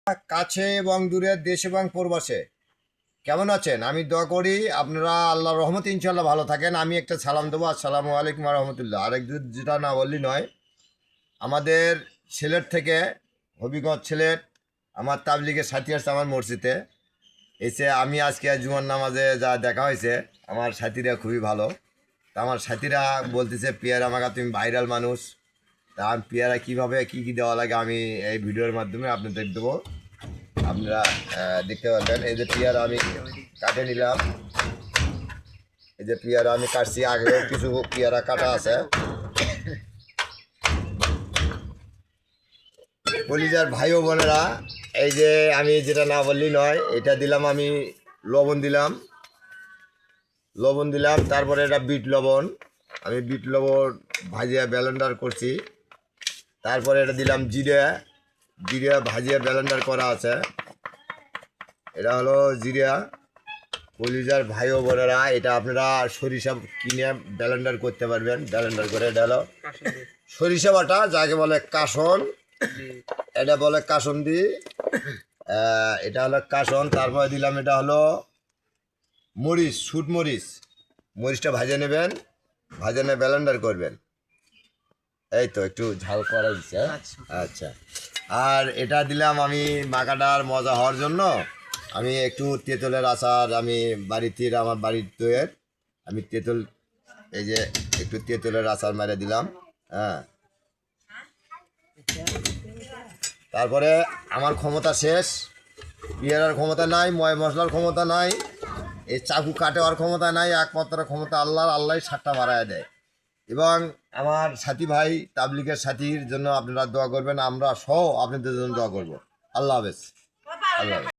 কাছে এবং দূরের দেশ এবং প্রবাসে কেমন আছেন? আমি দোয়া করি আপনারা আল্লাহর রহমতে ইনশাল্লাহ ভালো থাকেন। আমি একটা সালাম দেবো, আসসালামু আলাইকুম রহমতুল্লাহ। আরেক দূর যেটা না বললি নয়, আমাদের সিলেট থেকে, হবিগঞ্জ সিলেট, আমার তাবলিগের সাথী আসছে আমার মসজিদে এসে। আমি আজকে জুমার নামাজে যা দেখা হয়েছে, আমার সাথীরা খুবই ভালো। তা আমার সাথীরা বলতেছে, পিয়ার আমাকে তুমি ভাইরাল মানুষ, তা আমি পেয়ারা কীভাবে কী কী দেওয়া লাগে আমি এই ভিডিওর মাধ্যমে আপনাদের দেবো। আপনারা দেখতে পাবেন। এই যে পেয়ারা আমি কাটে নিলাম, এই যে পেয়ারা আমি কাটছি, আগেও কিছু পেয়ারা কাটা আছে। কলিজার ভাই ও বোনেরা, এই যে আমি যেটা না বললি নয়, এটা দিলাম আমি, লবণ দিলাম, তারপরে এটা বিট লবণ, আমি বিট লবণ ভাজিয়া ব্লেন্ডার করছি। তারপরে এটা দিলাম জিরা ভাজিয়া ব্লেন্ডার করা আছে। এটা হলো জিরা। কলিজার ভাই ও বোনেরা, এটা আপনারা সরিষা কিনে ব্লেন্ডার করতে পারবেন। ব্লেন্ডার করে এটা হলো সরিষা বাটা, যাকে বলে কাসন, এটা বলে কাসন্দি। এটা হলো কাসন। তারপরে দিলাম এটা হলো মরিচ, শুট মরিচ। মরিচটা ভাজে নেবেন, ভাজে নিয়ে ব্লেন্ডার করবেন। এই তো একটু ঝাল করা দিচ্ছে। আচ্ছা, আর এটা দিলাম আমি মাখাটার মজা হওয়ার জন্য। আমি একটু তেঁতুলের আচার, আমি বাড়িতে, আমার বাড়ির তৈর, আমি তেঁতুল, এই যে একটু তেঁতুলের আচার মেরে দিলাম। হ্যাঁ, তারপরে আমার ক্ষমতা শেষ, পেয়ারার ক্ষমতা নাই, ময় মশলার ক্ষমতা নাই, এই চাকু কাটেওয়ার ক্ষমতা নাই। একমাত্র ক্ষমতা আল্লাহর। আল্লাহ সাতটা বাড়ায় দেয়। এবং আমার সাথী ভাই তাবলিগের সাথীর জন্য আপনারা দোয়া করবেন, আমরা সহ আপনাদের জন্য দোয়া করবো। আল্লাহ হাফেজ। আল্লাহ হাফেজ।